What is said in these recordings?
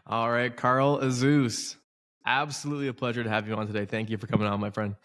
All right, Carl Azuz. Absolutely a pleasure to have you on today. Thank you for coming on, my friend.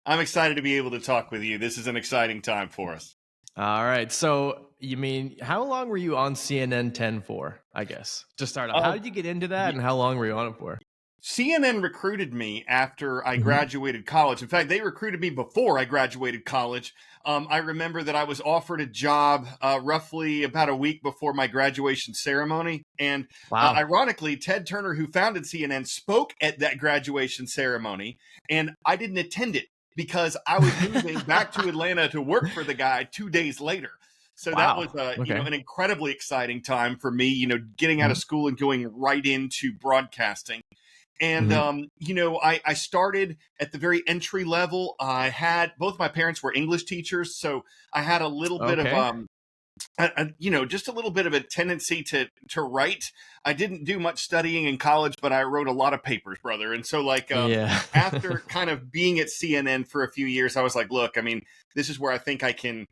I'm excited to be able to talk with you. This is an exciting time for us. All right. So, you mean, how long were you on CNN 10 for? I guess to start off, how Uh, did you get into that, y- and how long were you on it for? CNN recruited me after I Hmm. graduated college. In fact, they recruited me before I graduated college. I remember that I was offered a job roughly about a week before my graduation ceremony. And Wow. ironically, Ted Turner, who founded CNN, spoke at that graduation ceremony, and I didn't attend it because I was moving back to Atlanta to work for the guy 2 days later. So that was, Wow. Okay. an incredibly exciting time for me. Getting out Hmm. of school and going right into broadcasting. And Hmm. I started at the very entry level. I had both my parents were English teachers, so I had a little bit of Okay. just a little bit of a tendency to write. I didn't do much studying in college, but I wrote a lot of papers, brother. And so, Yeah. after kind of being at CNN for a few years, I was like, look, I mean, this is where I think I can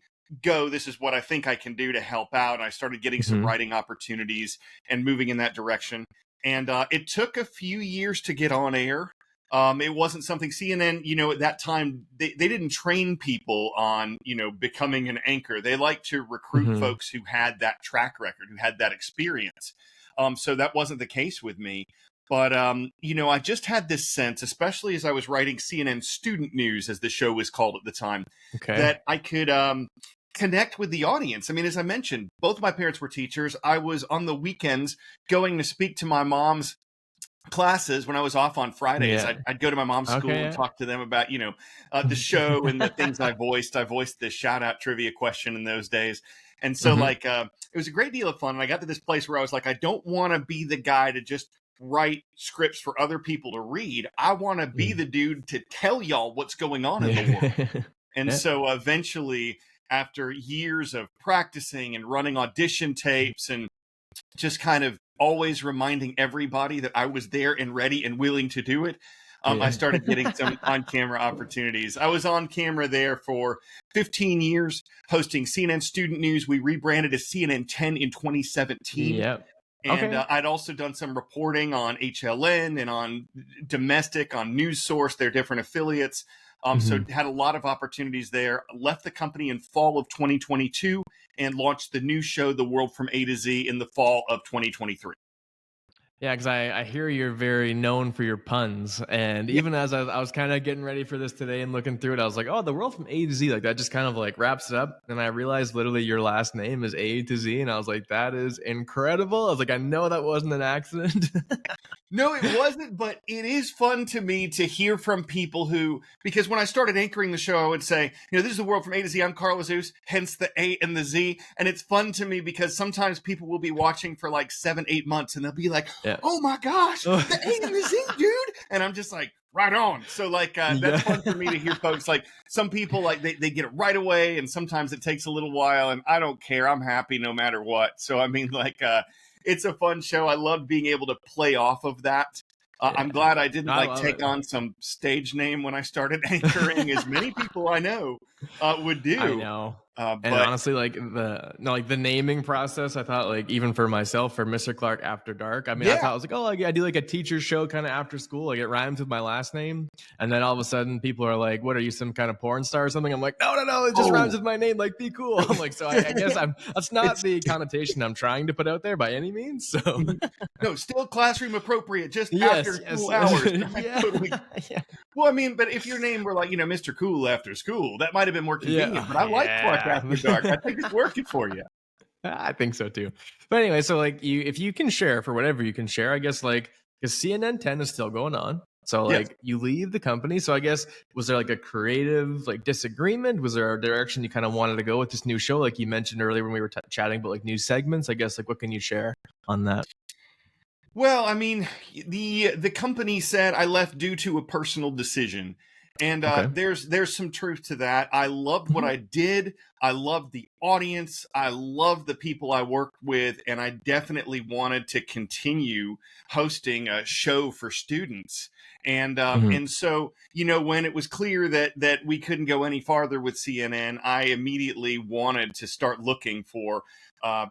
go. This is what I think I can do to help out. And I started getting some Hmm. writing opportunities and moving in that direction. And it took a few years to get on air. It wasn't something CNN, at that time, they didn't train people on, becoming an anchor. They like to recruit Hmm. folks who had that track record, who had that experience. So that wasn't the case with me. But, I just had this sense, especially as I was writing CNN Student News, as the show was called at the time, Okay. that I could connect with the audience. I mean, as I mentioned, both of my parents were teachers. I was on the weekends going to speak to my mom's classes when I was off on Fridays. Yeah. I'd go to my mom's Okay. school and Yeah. talk to them about, the show and the things I voiced. I voiced the shout out trivia question in those days. And so, Hmm. it was a great deal of fun. And I got to this place where I was like, I don't want to be the guy to just write scripts for other people to read. I want to be the dude to tell y'all what's going on in the world. Yeah. And Yeah. so eventually, after years of practicing and running audition tapes and just kind of always reminding everybody that I was there and ready and willing to do it, I Yeah. started getting some on camera opportunities. I was on camera there for 15 years, hosting CNN Student News. We rebranded as CNN 10 in 2017. Yep. And Okay. I'd also done some reporting on HLN and on domestic, on News Source, their different affiliates. So Hmm. had a lot of opportunities there. Left the company in fall of 2022 and launched the new show, The World from A to Z, in the fall of 2023. Yeah, because I hear you're very known for your puns, and Yeah. even as I was kind of getting ready for this today and looking through it, I was like, oh, the world from A to Z, like that just kind of like wraps it up. And I realized literally your last name is A to Z, and I was like, that is incredible. I was like, I know that wasn't an accident. No, it wasn't, but it is fun to me to hear from people because when I started anchoring the show, I would say, this is the world from A to Z. I'm Carl Azuz, hence the A and the Z. And it's fun to me because sometimes people will be watching for like 7, 8 months and they'll be like, Yeah. oh my gosh, Oh. the A and the Z, dude. And I'm just like, right on. So that's fun for me to hear folks. Like some people, like they get it right away. And sometimes it takes a little while, and I don't care. I'm happy no matter what. So, I mean, it's a fun show. I love being able to play off of that. I'm Yeah. glad I didn't I love take it. on some stage name when I started anchoring, as many people I know would I do. know. And But honestly, like the naming process, I thought like even for myself for Mr. Clark After Dark, I mean, I yeah, thought I was like, oh, like I do like a teacher show kind of after school, like it rhymes with my last name, and then all of a sudden people are like, what are you, some kind of porn star or something? I'm like, no, it just rhymes oh, with my name, like be cool. I'm like, so I guess that's not it's the connotation I'm trying to put out there by any means. So no, still classroom appropriate, just yes, after yes, school hours. I yeah, totally. yeah, Well, I mean, but if your name were like, Mr. Cool After School, that might have been more convenient. yeah, But I like Clark After Dark. I yeah. think it's working for you. I think so too. But anyway, so like if you can share for whatever you can share, I guess like because CNN 10 is still going on. So Yes. like you leave the company. So I guess was there like a creative like disagreement? Was there a direction you kind of wanted to go with this new show? Like you mentioned earlier when we were chatting about like new segments. I guess like what can you share on that? Well, I mean, the company said I left due to a personal decision, and Okay. there's some truth to that. I loved what Mhm. I did. I loved the audience. I loved the people I worked with, and I definitely wanted to continue hosting a show for students. And so, when it was clear that we couldn't go any farther with CNN, I immediately wanted to start looking for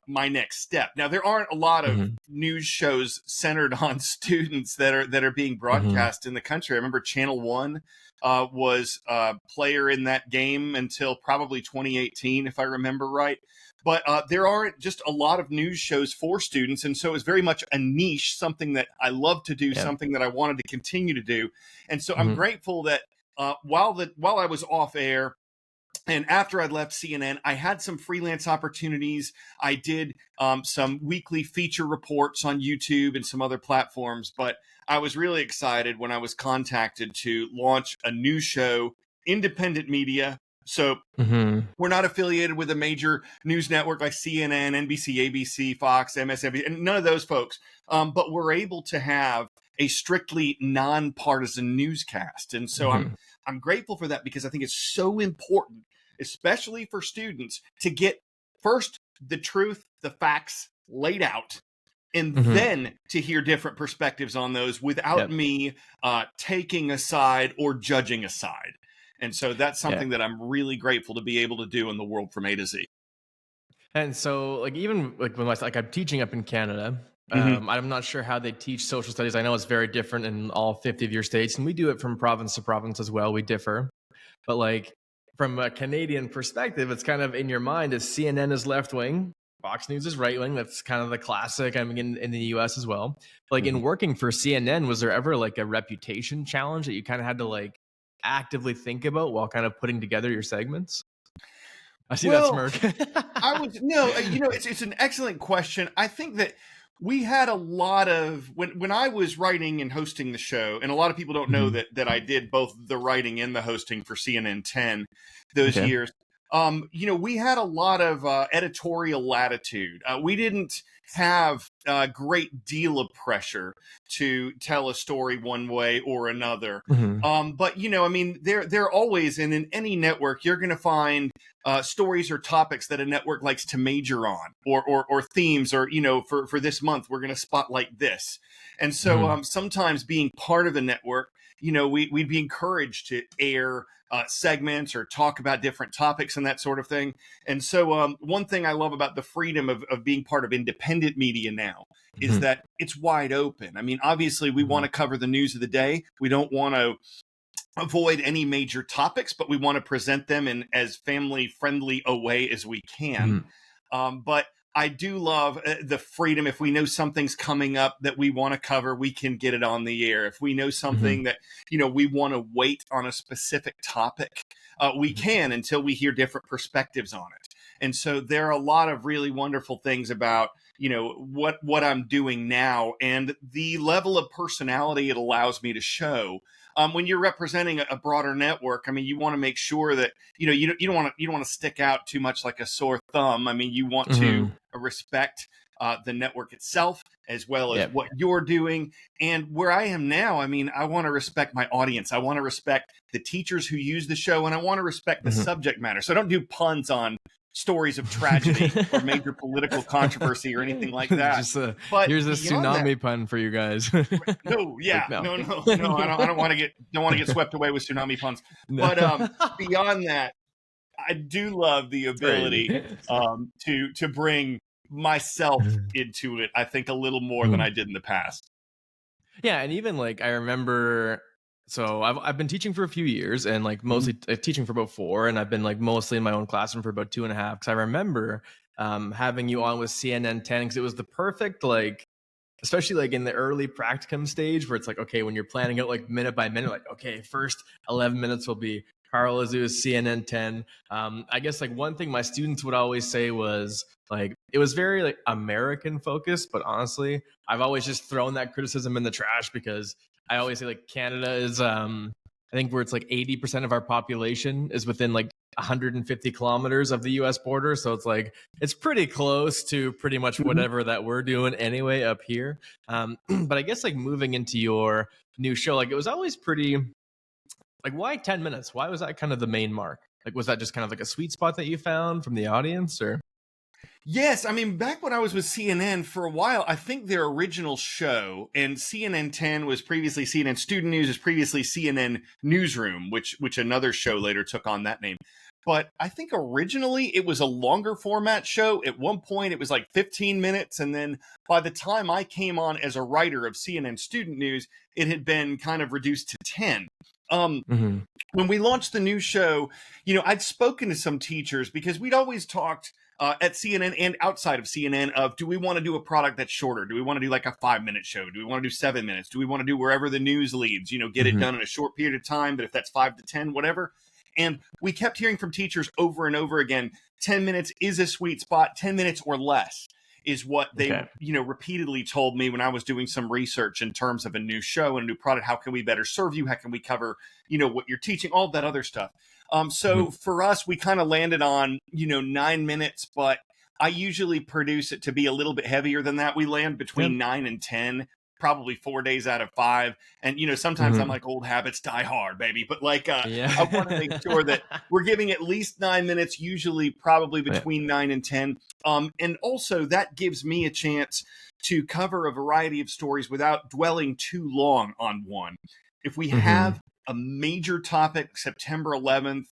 my next step. Now, there aren't a lot of news shows centered on students that are being broadcast in the country. I remember Channel One was a player in that game until probably 2018, if I remember right. But there aren't just a lot of news shows for students. And so it's very much a niche, something that I love to do, something that I wanted to continue to do. And so I'm grateful that while I was off air, and after I'd left CNN, I had some freelance opportunities. I did some weekly feature reports on YouTube and some other platforms. But I was really excited when I was contacted to launch a new show, independent media. So we're not affiliated with a major news network like CNN, NBC, ABC, Fox, MSNBC, and none of those folks. But we're able to have a strictly nonpartisan newscast. And so I'm grateful for that, because I think it's so important, especially for students, to get first the truth, the facts laid out, and then to hear different perspectives on those without me taking a side or judging a side. And so that's something that I'm really grateful to be able to do in the world from A to Z. And so, like, even like when I'm teaching up in Canada, I'm not sure how they teach social studies. I know it's very different in all 50 of your states, and we do it from province to province as well. We differ. But like from a Canadian perspective, it's kind of in your mind as CNN is left wing, Fox News is right wing. That's kind of the classic. I mean, in the US as well. Like in working for CNN, was there ever like a reputation challenge that you kind of had to like actively think about while kind of putting together your segments? I see that smirk. It's an excellent question. I think that we had a lot of when I was writing and hosting the show, and a lot of people don't know that I did both the writing and the hosting for CNN 10 those years. We had a lot of editorial latitude. We didn't have a great deal of pressure to tell a story one way or another. But they're always, and in any network, you're going to find stories or topics that a network likes to major on, or themes, or for this month we're going to spotlight this. And so sometimes being part of a network, we'd be encouraged to air segments or talk about different topics and that sort of thing. And so one thing I love about the freedom of being part of independent media now is that it's wide open. I mean, obviously we want to cover the news of the day. We don't want to avoid any major topics, but we want to present them in as family friendly a way as we can. But I do love the freedom. If we know something's coming up that we want to cover, we can get it on the air. If we know something that, we want to wait on a specific topic, we can until we hear different perspectives on it. And so there are a lot of really wonderful things about, what I'm doing now and the level of personality it allows me to show. When you're representing a broader network, I mean, you want to make sure that you don't want to stick out too much like a sore thumb. I mean, you want to respect the network itself as well as what you're doing. And where I am now, I mean, I want to respect my audience. I want to respect the teachers who use the show, and I want to respect the subject matter. So I don't do puns on stories of tragedy or major political controversy or anything like that. Just, but here's a tsunami pun for you guys. No, I don't want to get swept away with tsunami puns. But beyond that, I do love the ability to bring myself into it. I think a little more than I did in the past. Yeah, and even like I remember. So I've been teaching for a few years, and like mostly teaching for about 4, and I've been like mostly in my own classroom for about 2.5. Because I remember having you on with CNN 10, because it was the perfect, like, especially like in the early practicum stage where it's like, okay, when you're planning out like minute by minute, like, okay, first 11 minutes will be Carl Azuz, CNN 10. I guess like one thing my students would always say was like, it was very like American focused, but honestly, I've always just thrown that criticism in the trash, because I always say like Canada is, I think where it's like 80% of our population is within like 150 kilometers of the US border. So it's like, it's pretty close to pretty much whatever that we're doing anyway up here. But I guess like moving into your new show, like it was always pretty, like why 10 minutes? Why was that kind of the main mark? Like, was that just kind of like a sweet spot that you found from the audience, or? Yes, I mean, back when I was with CNN for a while, I think their original show, and CNN 10 was previously CNN Student News, is previously CNN Newsroom, which another show later took on that name. But I think originally it was a longer format show. At one point, it was like 15 minutes. And then by the time I came on as a writer of CNN Student News, it had been kind of reduced to 10. Mhm. When we launched the new show, I'd spoken to some teachers because we'd always talked at CNN and outside of CNN of, do we want to do a product that's shorter? Do we want to do like a 5-minute show? Do we want to do 7 minutes? Do we want to do wherever the news leads, get it Mhm. done in a short period of time, but if that's 5 to 10, whatever. And we kept hearing from teachers over and over again, 10 minutes is a sweet spot, 10 minutes or less is what they, Okay. repeatedly told me when I was doing some research in terms of a new show and a new product. How can we better serve you? How can we cover, what you're teaching, all that other stuff. So Mhm. for us, we kind of landed on, 9 minutes, but I usually produce it to be a little bit heavier than that. We land between Yep. 9 and 10, probably 4 days out of 5. And, sometimes I'm Mhm. like, old habits die hard, baby. But like, Yeah. I want to make sure that we're giving at least 9 minutes, usually probably Yeah. between 9 and 10. And also that gives me a chance to cover a variety of stories without dwelling too long on one. If we Mhm. have a major topic, September 11th,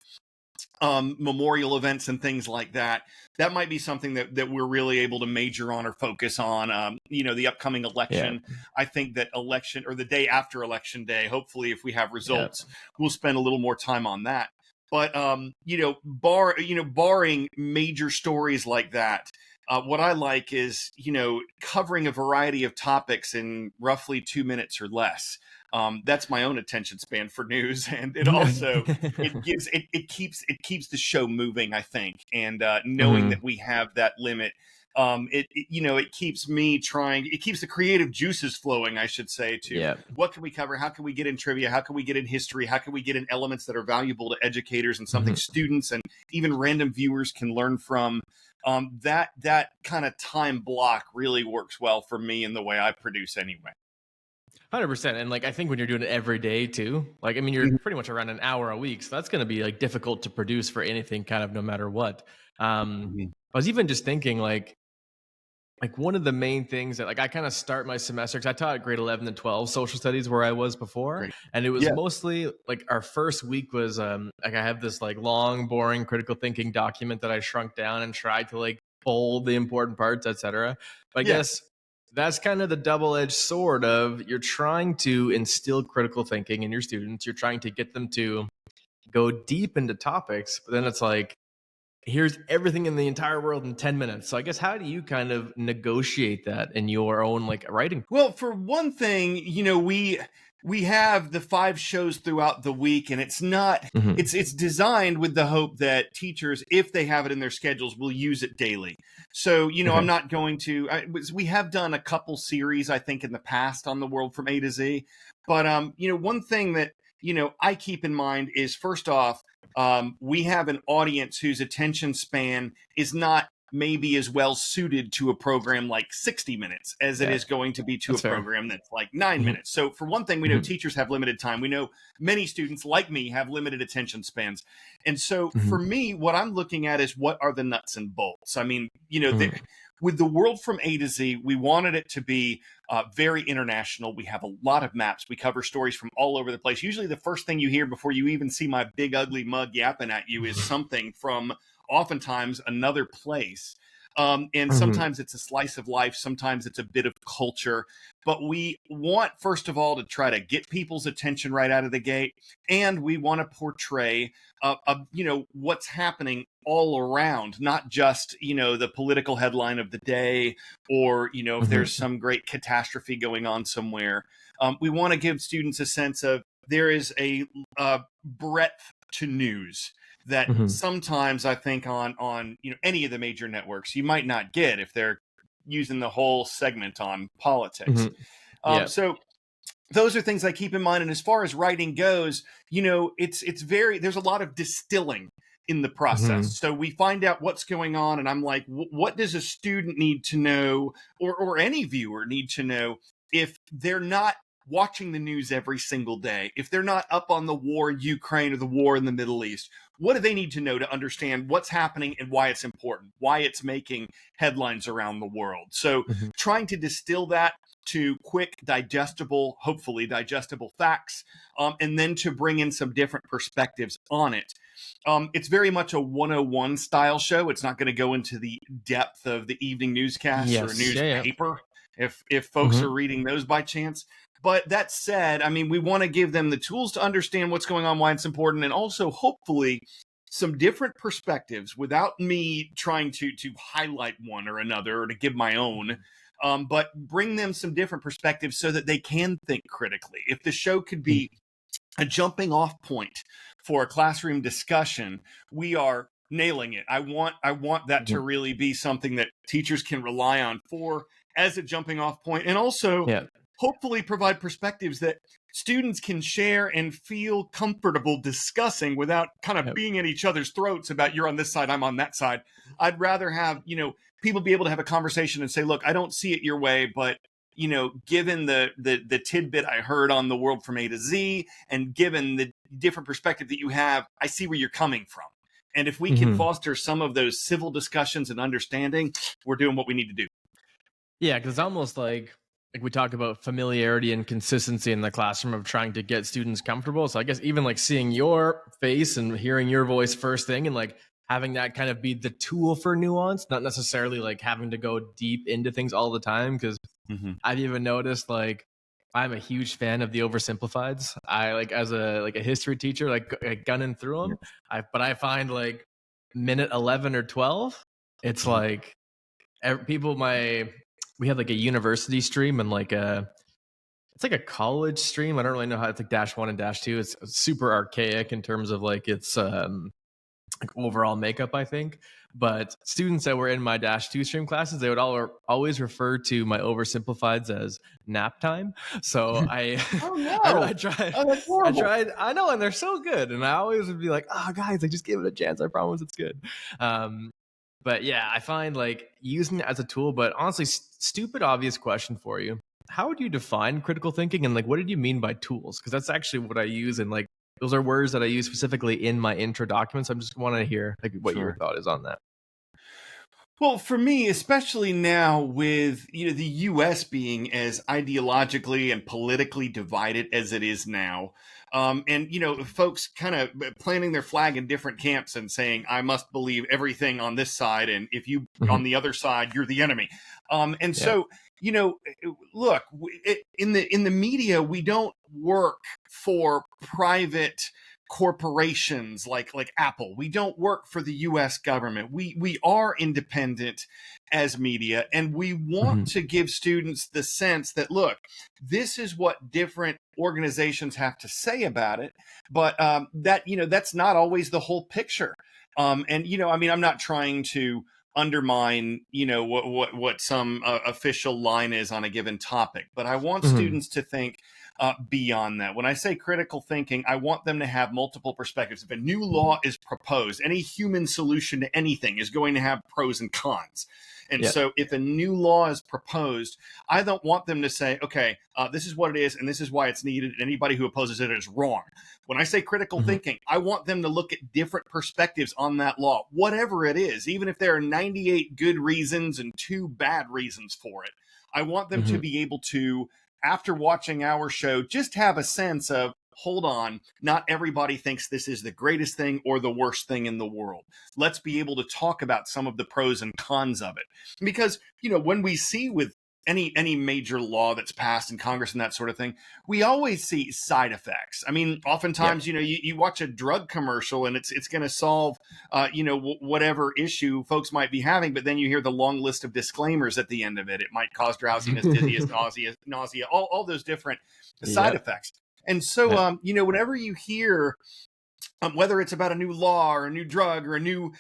memorial events and things like that, that might be something that we're really able to major on or focus on. The upcoming Yeah. election. I think that election or the day after election day, hopefully, if we have Yeah. results, we'll spend a little more time on that. But barring major stories like that, what I like is covering a variety of topics in roughly 2 minutes or less. That's my own attention span for news, and it also it keeps the show moving, I think. And knowing that Mhm. we have that limit, it keeps me trying. It keeps the creative juices flowing, I should say. To Yeah. what can we cover? How can we get in trivia? How can we get in history? How can we get in elements that are valuable to educators and something Mhm. students and even random viewers can learn from? That kind of time block really works well for me in the way I produce anyway. 100%. And like, I think when you're doing it every day too, like, I mean, you're Mhm. pretty much around an hour a week. So that's going to be like difficult to produce for anything kind of no matter what. Mhm. I was even just thinking like one of the main things that like I kind of start my semester, because I taught grade 11 and 12 social studies where I was before. Great. And it was Yeah. mostly like our first week was like I have this like long, boring critical thinking document that I shrunk down and tried to like bold the important parts, etc. But I Yeah. guess that's kind of the double-edged sword of you're trying to instill critical thinking in your students. You're trying to get them to go deep into topics, but then it's like, here's everything in the entire world in 10 minutes. So I guess how do you kind of negotiate that in your own like writing? Well, for one thing, we have the 5 shows throughout the week, and it's not Mhm. it's designed with the hope that teachers, if they have it in their schedules, will use it daily. So, I'm Okay. not going to. We have done a couple series, I think, in the past on the world from A to Z. But one thing that I keep in mind is, first off, we have an audience whose attention span is not maybe as well suited to a program like 60 minutes as it Yeah, is going to be to a that's fair. program that's like 9 Mhm. minutes. So for one thing, we know Mhm. teachers have limited time. We know many students like me have limited attention spans. And so for Mhm. me, what I'm looking at is, what are the nuts and bolts? I mean, Mhm. with the world from A to Z, we wanted it to be very international. We have a lot of maps. We cover stories from all over the place. Usually the first thing you hear before you even see my big ugly mug yapping at you is something from oftentimes another place. And Mhm. sometimes it's a slice of life, sometimes it's a bit of culture. But we want, first of all, to try to get people's attention right out of the gate. And we want to portray, what's happening all around, not just, the political headline of the day, or, if there's Mhm. some great catastrophe going on somewhere. We want to give students a sense of there is a breadth to news that Mhm. sometimes I think on any of the major networks you might not get if they're using the whole segment on politics. Mhm. Yeah. So those are things I keep in mind. And as far as writing goes, it's very, there's a lot of distilling in the process. Mhm. So we find out what's going on, and I'm like, what does a student need to know, or any viewer need to know, if they're not watching the news every single day, if they're not up on the war in Ukraine or the war in the Middle East, what do they need to know to understand what's happening and why it's important, why it's making headlines around the world? So Mhm. trying to distill that to quick, digestible, hopefully digestible facts, and then to bring in some different perspectives on it. It's very much a 101 style show. It's not going to go into the depth of the evening newscasts or a Yes. Yeah. Yeah. newspaper if folks Mhm. are reading those by chance. But that said, I mean, we want to give them the tools to understand what's going on, why it's important, and also hopefully some different perspectives without me trying to highlight one or another or to give my own. But bring them some different perspectives so that they can think critically. If the show could Mhm. be a jumping off point for a classroom discussion, we are nailing it. I want that to Mhm. really be something that teachers can rely on for as a jumping off point, and also Yeah. hopefully provide perspectives that students can share and feel comfortable discussing without kind of Yep. being at each other's throats about you're on this side, I'm on that side. I'd rather have, people be able to have a conversation and say, look, I don't see it your way, but given the tidbit I heard on the world from A to Z, and given the different perspective that you have, I see where you're coming from. And if we can Mhm. foster some of those civil discussions and understanding, we're doing what we need to do. Yeah, because it's almost like we talk about familiarity and consistency in the classroom of trying to get students comfortable. So I guess even like seeing your face and hearing your voice first thing, and like having that kind of be the tool for nuance, not necessarily like having to go deep into things all the time. Because Mm-hmm. I've even noticed like I'm a huge fan of the oversimplifieds. I like as a history teacher, like gunning through them. But I find like minute 11 or 12, it's Mm-hmm. like people we have like a university stream and like it's like a college stream. I don't really know how it's like -1 and -2. It's super archaic in terms of like its like overall makeup, I think. But students that were in my -2 stream classes, they would always refer to my oversimplifieds as nap time. So Oh I no! tried, Oh, that's horrible. I know, and they're so good. And I always would be like, oh guys, like just give it a chance. I promise it's good. But yeah, I find like using it as a tool, but honestly, stupid obvious question for you. How would you define critical thinking, and like what did you mean by tools? Because that's actually what I use, and like those are words that I use specifically in my intro documents. I just want to hear like what your Sure. thought is on that. Well, for me, especially now with the U.S. being as ideologically and politically divided as it is now, and folks kind of planting their flag in different camps and saying, "I must believe everything on this side, and if you Mhm. on the other side, you're the enemy." And Yeah. so, look, in the media, we don't work for private corporations like Apple. We don't work for the US government. We are independent as media, and we want Mhm. to give students the sense that look, this is what different organizations have to say about it, but that's not always the whole picture. And I mean, I'm not trying to undermine what some official line is on a given topic, but I want Mhm. students to think beyond that. When I say critical thinking, I want them to have multiple perspectives. If a new law is proposed, any human solution to anything is going to have pros and cons. And Yeah. so, if a new law is proposed, I don't want them to say, okay, this is what it is, and this is why it's needed, and anybody who opposes it is wrong. When I say critical Mhm. thinking, I want them to look at different perspectives on that law, whatever it is, even if there are 98 good reasons and 2 bad reasons for it. I want them to Mhm. be able to, after watching our show, just have a sense of, hold on, not everybody thinks this is the greatest thing or the worst thing in the world. Let's be able to talk about some of the pros and cons of it. Because, when we see with any major law that's passed in Congress and that sort of thing, we always see side effects. I mean, Yeah. oftentimes, you watch a drug commercial and it's going to solve, whatever issue folks might be having, but then you hear the long list of disclaimers at the end of it. It might cause drowsiness, dizziness, nausea, all those different side Yep. effects. And so, Yep. whenever you hear whether it's about a new law or a new drug or a new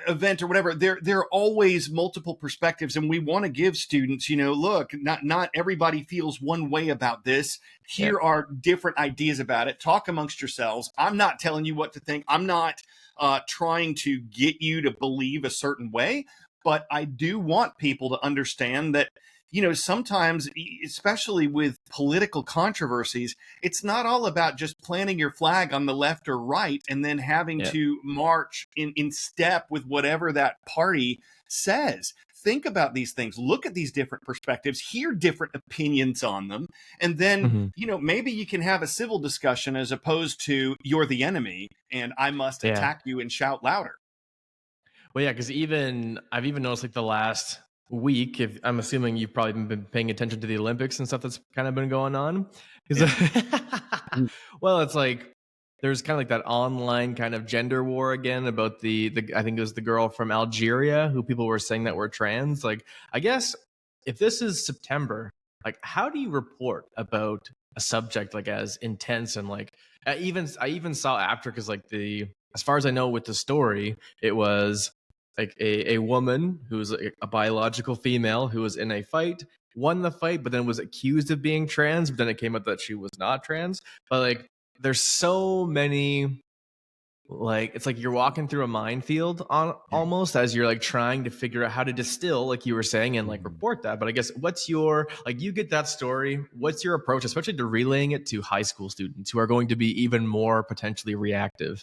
event or whatever, there are always multiple perspectives, and we want to give students, look, not everybody feels one way about this. Here Yep. are different ideas about it. Talk amongst yourselves. I'm not telling you what to think. I'm not trying to get you to believe a certain way, but I do want people to understand that sometimes, especially with political controversies, it's not all about just planting your flag on the left or right and then having Yeah. to march in step with whatever that party says. Think about these things, look at these different perspectives, hear different opinions on them, and then, Hmm. maybe you can have a civil discussion as opposed to you're the enemy and I must Yeah. attack you and shout louder. Well, yeah, because I've even noticed like the last week, if I'm assuming you've probably been paying attention to the Olympics and stuff that's kind of been going on. Yeah. Because, well, it's like there's kind of like that online kind of gender war again about the I think it was the girl from Algeria who people were saying that were trans. Like, I guess if this is September, like, how do you report about a subject like as intense and like I even saw after because like the as far as I know with the story, it was like a woman who was a biological female who was in a fight, won the fight, but then was accused of being trans. But then it came out that she was not trans. But like, there's so many. Like it's like you're walking through a minefield on almost as you're like trying to figure out how to distill, like you were saying, and like report that. But I guess what's your like you get that story? What's your approach, especially to relaying it to high school students who are going to be even more potentially reactive?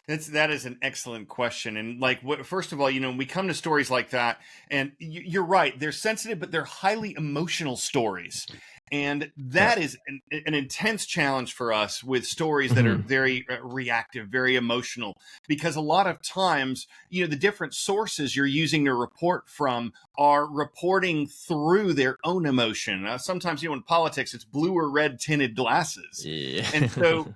That is an excellent question. And like, first of all, we come to stories like that, and you're right. They're sensitive, but they're highly emotional stories. And Yeah. that is an intense challenge for us with stories that are Mhm. very reactive, very emotional, because a lot of times, the different sources you're using to report from are reporting through their own emotion. Sometimes, in politics, it's blue or red tinted glasses. Yeah. And so,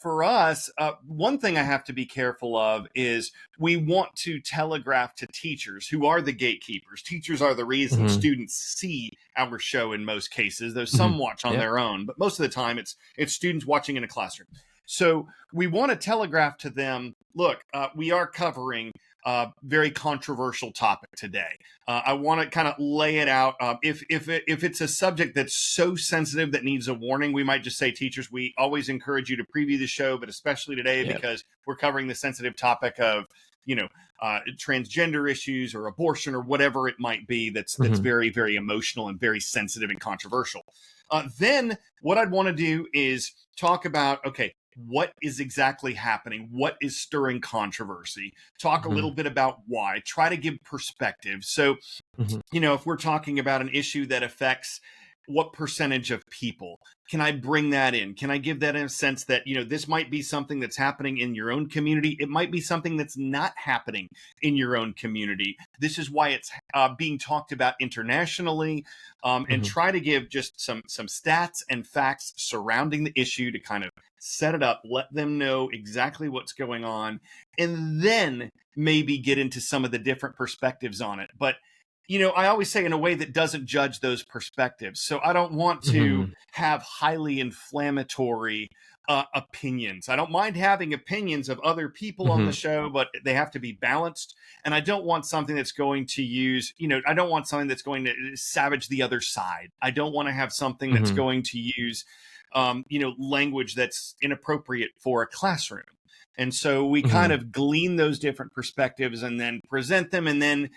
for us, one thing I have to be careful of is we want to telegraph to teachers who are the gatekeepers. Teachers are the reason Mhm. students see our show in most cases, though some Mhm. watch on Yeah. their own, but most of the time it's students watching in a classroom. So we want to telegraph to them, look, we are covering a very controversial topic today. I want to kind of lay it out. If it's a subject that's so sensitive that needs a warning, we might just say, teachers, we always encourage you to preview the show, but especially today Yeah. because we're covering the sensitive topic of transgender issues or abortion or whatever it might be that's Mhm. very, very emotional and very sensitive and controversial. Then what I'd want to do is talk about, okay, what is exactly happening? What is stirring controversy? Talk a little Mhm. bit about why. Try to give perspective. So, Mhm. if we're talking about an issue that affects what percentage of people, can I bring that in? Can I give that in a sense that, this might be something that's happening in your own community? It might be something that's not happening in your own community. This is why it's being talked about internationally, and Mhm. try to give just some stats and facts surrounding the issue to kind of set it up, let them know exactly what's going on, and then maybe get into some of the different perspectives on it. But I always say in a way that doesn't judge those perspectives. So I don't want to Mhm. have highly inflammatory opinions. I don't mind having opinions of other people on the Mhm. show, but they have to be balanced. And I don't want something that's going to use, I don't want something that's going to savage the other side. I don't want to have something that's Mhm. going to use, language that's inappropriate for a classroom. And so we kind Mhm. of glean those different perspectives and then present them, and then,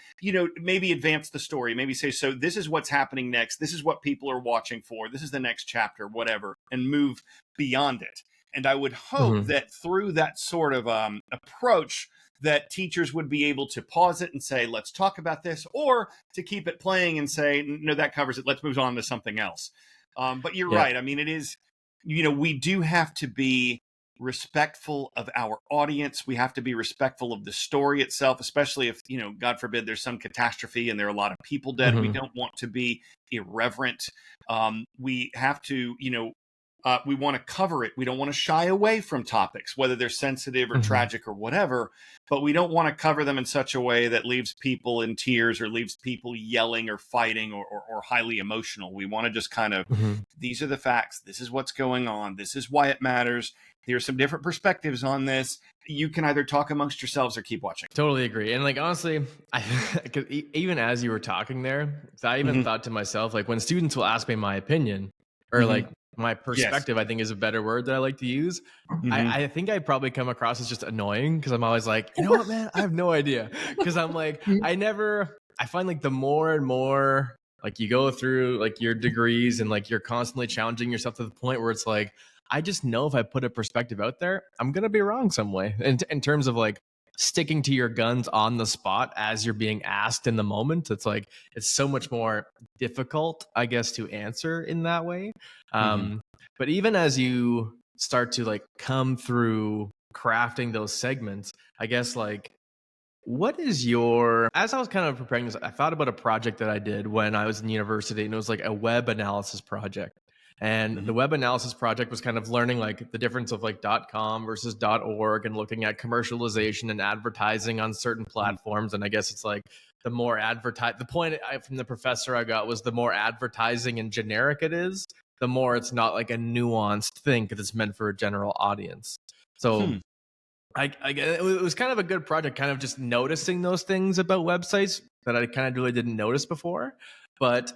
maybe advance the story. Maybe say, so this is what's happening next. This is what people are watching for. This is the next chapter, whatever, and move beyond it. And I would hope Mhm. that through that sort of approach, that teachers would be able to pause it and say, let's talk about this, or to keep it playing and say, no, that covers it. Let's move on to something else. But you're Yeah. right. I mean, it is, we do have to be respectful of our audience. We have to be respectful of the story itself, especially if, God forbid, there's some catastrophe and there are a lot of people dead. We Mhm. don't want to be irreverent. We have to, we want to cover it. We don't want to shy away from topics, whether they're sensitive or Mhm. tragic or whatever, but we don't want to cover them in such a way that leaves people in tears or leaves people yelling or fighting or highly emotional. We want to just kind of, Mhm. these are the facts. This is what's going on. This is why it matters. There are some different perspectives on this. You can either talk amongst yourselves or keep watching. Totally agree. And like honestly, I 'cause even as you were talking there, so I even Hmm. thought to myself, like when students will ask me my opinion or Hmm. like my Yes. perspective, I think is a better word that I like to use. Hmm. I think I probably come across as just annoying because I'm always like, you know what, man, I have no idea. Because I'm like, I never I find like the more and more like you go through like your degrees and like you're constantly challenging yourself to the point where it's like, I just know if I put a perspective out there, I'm going to be wrong some way in terms of like sticking to your guns on the spot as you're being asked in the moment. It's like, it's so much more difficult, I guess, to answer in that way. Mhm. But even as you start to like come through crafting those segments, I guess like what is your, as I was kind of preparing this, I thought about a project that I did when I was in university, and it was like a web analysis project. And the Mhm. web analysis project was kind of learning like the difference of like .com versus .org and looking at commercialization and advertising on certain Mhm. platforms. And I guess it's like the more the point from the professor I got was the more advertising and generic it is, the more it's not like a nuanced thing because it's meant for a general audience. So Hmm. it was kind of a good project, kind of just noticing those things about websites that I kind of really didn't notice before. But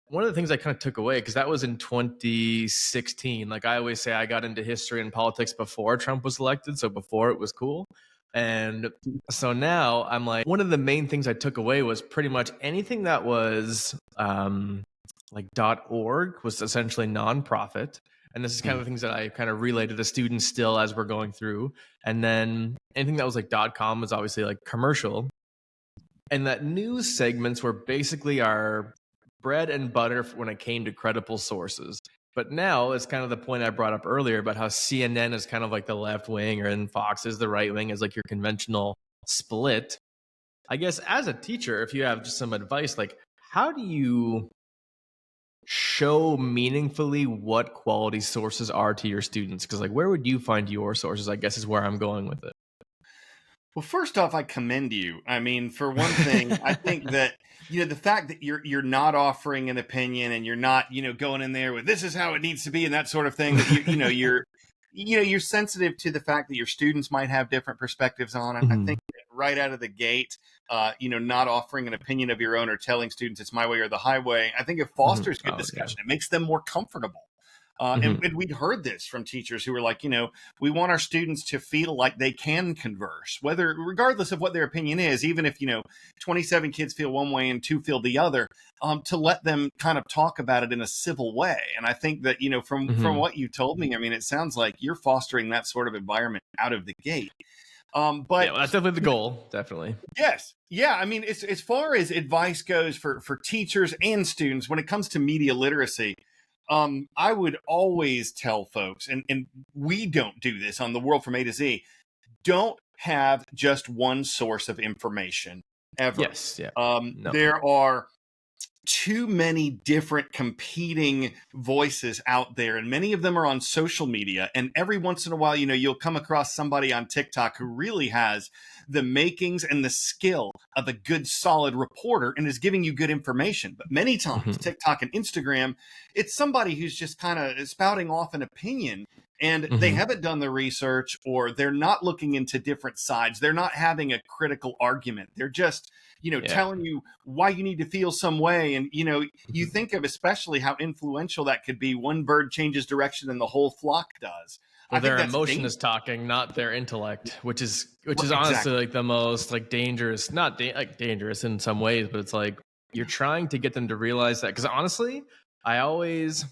one of the things I kind of took away, because that was in 2016. Like I always say, I got into history and politics before Trump was elected, so before it was cool. And so now I'm like, one of the main things I took away was pretty much anything that was like .org was essentially nonprofit. And this is kind Mhm. of the things that I kind of relay to the students still as we're going through. And then anything that was like .com was obviously like commercial. And that news segments were basically our bread and butter when it came to credible sources. But now it's kind of the point I brought up earlier about how CNN is kind of like the left wing, and Fox is the right wing, is like your conventional split. I guess as a teacher, if you have just some advice, like how do you show meaningfully what quality sources are to your students? Because like where would you find your sources, I guess, is where I'm going with it. Well, first off, I commend you. I mean, for one thing, I think that the fact that you're not offering an opinion and you're not going in there with this is how it needs to be and that sort of thing. That you're sensitive to the fact that your students might have different perspectives on it. I think Mhm. that right out of the gate, not offering an opinion of your own or telling students it's my way or the highway, I think it Mhm. fosters good Oh yeah. discussion. It makes them more comfortable. Mhm. And we'd heard this from teachers who were like, we want our students to feel like they can converse, whether regardless of what their opinion is, even if 27 kids feel one way and 2 feel the other, to let them kind of talk about it in a civil way. And I think that from Mhm. what you told me, I mean, it sounds like you're fostering that sort of environment out of the gate. Yeah, But well, that's definitely the goal. Definitely. yes, yeah, I mean, it's, as far as advice goes for teachers and students when it comes to media literacy, I would always tell folks, and we don't do this on the World from A to Z, don't have just one source of information ever. Yes. Yeah. No. There are too many different competing voices out there, and many of them are on social media. And every once in a while, you'll come across somebody on TikTok who really has the makings and the skill of a good solid reporter and is giving you good information. But many times, Mhm. TikTok and Instagram, it's somebody who's just kind of spouting off an opinion, and they Mhm. haven't done the research, or they're not looking into different sides. They're not having a critical argument. They're just Yeah. telling you why you need to feel some way. And, you Mhm. think of especially how influential that could be. One bird changes direction and the whole flock does. I Well, think their that's emotion is dangerous. talking, not their intellect, which is honestly Exactly. like the most like dangerous, not like dangerous in some ways, but it's like you're trying to get them to realize that. Because honestly, I always,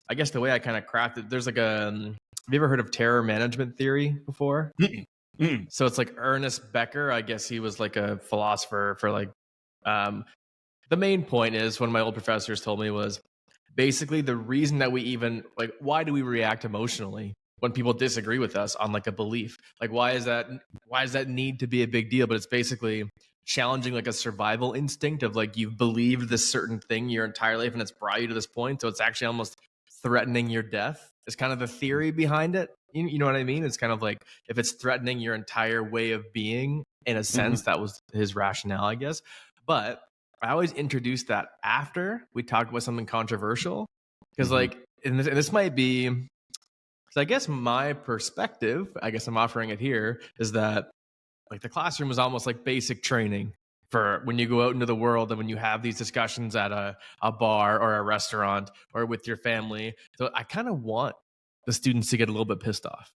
I guess the way I kind of crafted, there's like have you ever heard of terror management theory before? Mm-mm. Mm-mm. So it's like Ernest Becker. I guess he was like a philosopher for like, um, the main point is one of my old professors told me was basically the reason that we even like, why do we react emotionally when people disagree with us on like a belief? Like, why does that need to be a big deal? But it's basically challenging like a survival instinct of like you've believed this certain thing your entire life and it's brought you to this point. So it's actually almost threatening your death is kind of the theory behind it. You know what I mean? It's kind of like if it's threatening your entire way of being, in a sense, Mhm. that was his rationale, I guess. But I always introduce that after we talk about something controversial. Because, Mhm. like, and this might be, so I guess my perspective, I guess I'm offering it here, is that like the classroom is almost like basic training for when you go out into the world and when you have these discussions at a bar or a restaurant or with your family. So I kind of want the students to get a little bit pissed off.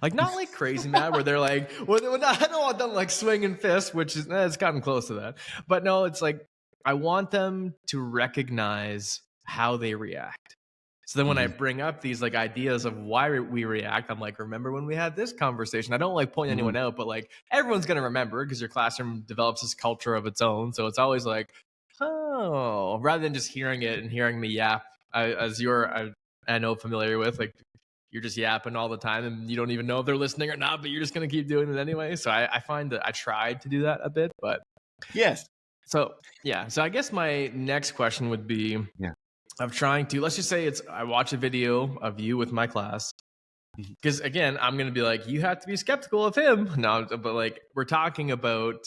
Like, not like crazy mad where they're like, well, I don't want them like swinging fists, which is, it's gotten close to that. But no, it's like, I want them to recognize how they react. So then when I Mhm. bring up these like ideas of why we react, I'm like, remember when we had this conversation? I don't like point Mhm. anyone out, but like everyone's going to remember because your classroom develops this culture of its own. So it's always like, oh, rather than just hearing it and hearing me yap, as I know familiar with, like you're just yapping all the time and you don't even know if they're listening or not, but you're just going to keep doing it anyway. So I find that I tried to do that a bit, but Yes. so yeah. So I guess my next question would be Yeah. of trying to, let's just say I watch a video of you with my class. Mhm. Because again, I'm going to be like, you have to be skeptical of him. No, but like we're talking about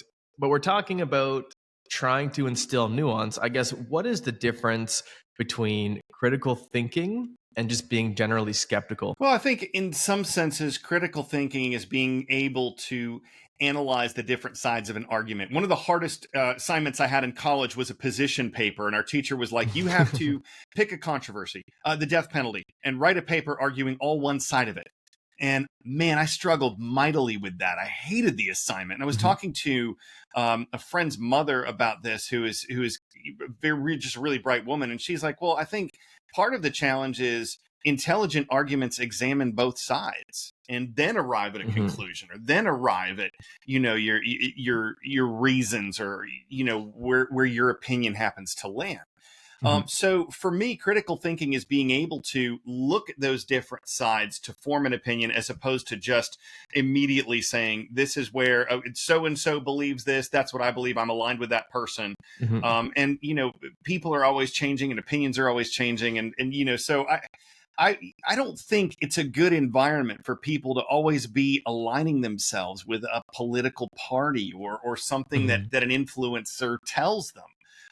trying to instill nuance. I guess what is the difference between critical thinking and just being generally skeptical? Well, I think in some senses, critical thinking is being able to analyze the different sides of an argument. One of the hardest assignments I had in college was a position paper, and our teacher was like, you have to pick a controversy, the death penalty, and write a paper arguing all one side of it. And man, I struggled mightily with that. I hated the assignment. And I was Mhm. talking to a friend's mother about this, who is very just a really bright woman, and she's like, "Well, I think part of the challenge is intelligent arguments examine both sides and then arrive at a Mhm. conclusion, or then arrive at your reasons, or where your opinion happens to land." Mhm. So for me, critical thinking is being able to look at those different sides to form an opinion, as opposed to just immediately saying, this is where so and so believes this. That's what I believe. I'm aligned with that person. Mhm. And, people are always changing and opinions are always changing. So I don't think it's a good environment for people to always be aligning themselves with a political party, or something that Mhm. an influencer tells them.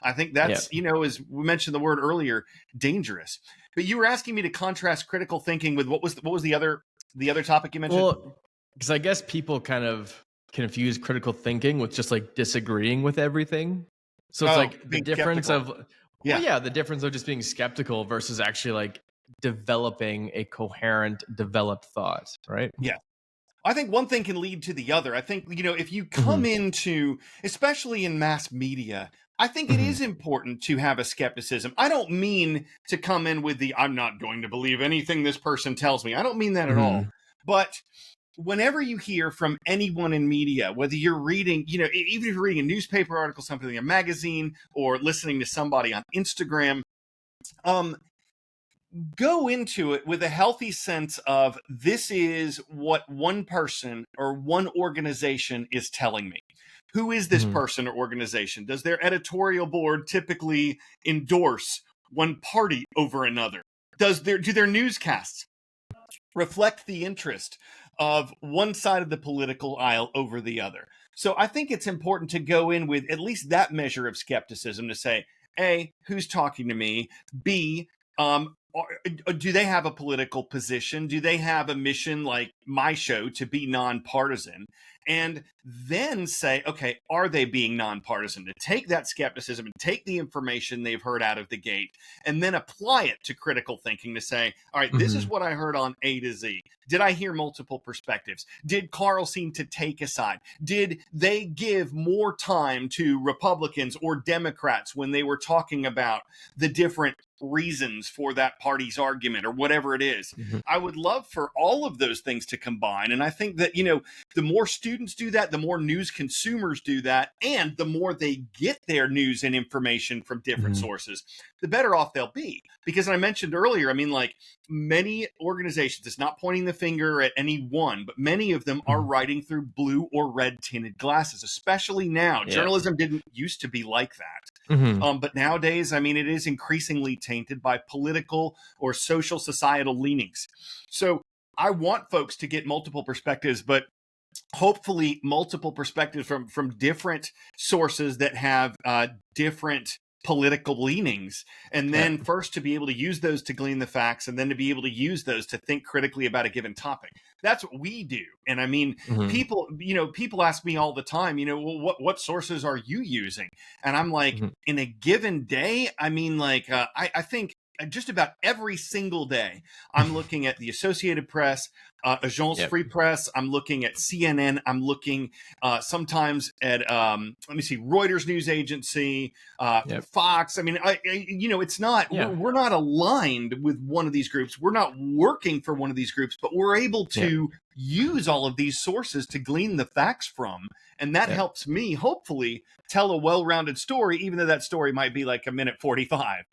I think Yeah. that's, as we mentioned the word earlier, dangerous. But you were asking me to contrast critical thinking with what was the other topic you mentioned? Well, because I guess people kind of confuse critical thinking with just like disagreeing with everything. So it's Oh, like the being difference skeptical. of, well, Yeah, yeah, the difference of just being skeptical versus actually like developing a coherent, developed thought, right? yeah. I think one thing can lead to the other. I think, if you come Hmm. into, especially in mass media, I think it Hmm. is important to have a skepticism. I don't mean to come in with I'm not going to believe anything this person tells me. I don't mean that at all. Hmm. But whenever you hear from anyone in media, whether you're reading, even if you're reading a newspaper article, something in a magazine, or listening to somebody on Instagram, um, go into it with a healthy sense of, this is what one person or one organization is telling me. Who is this Hmm. person or organization? Does their editorial board typically endorse one party over another? Do their newscasts reflect the interest of one side of the political aisle over the other? So I think it's important to go in with at least that measure of skepticism, to say, A, who's talking to me? B, do they have a political position? Do they have a mission, like my show, to be nonpartisan? And then say, okay, are they being nonpartisan? To take that skepticism and take the information they've heard out of the gate, and then apply it to critical thinking, to say, all right, this is Hmm. what I heard on A to Z. Did I hear multiple perspectives? Did Carl seem to take a side? Did they give more time to Republicans or Democrats when they were talking about the different reasons for that party's argument, or whatever it is? Hmm. I would love for all of those things to combine. And I think that, the more students do that, the more news consumers do that, and the more they get their news and information from different Hmm. sources, the better off they'll be. Because I mentioned earlier, I mean, like, many organizations, it's not pointing the finger at any one, but many of them are Hmm. writing through blue or red tinted glasses, especially now. Yeah. Journalism didn't used to be like that. Hmm. But nowadays, I mean, it is increasingly tainted by political or social societal leanings. So I want folks to get multiple perspectives, but hopefully multiple perspectives from different sources that have different political leanings, and Yeah. then first to be able to use those to glean the facts, and then to be able to use those to think critically about a given topic. That's what we do. And I mean, Hmm. people ask me all the time, well, what sources are you using? And I'm like, Hmm. in a given day, I mean, like, I think just about every single day, I'm looking at the Associated Press, Agence Yep. Free Press. I'm looking at CNN. I'm looking sometimes at let me see, Reuters news agency, Yep. Fox. I mean, it's not Yeah. we're not aligned with one of these groups. We're not working for one of these groups, but we're able to use all of these sources to glean the facts from, and that helps me hopefully tell a well-rounded story, even though that story might be like a minute 45.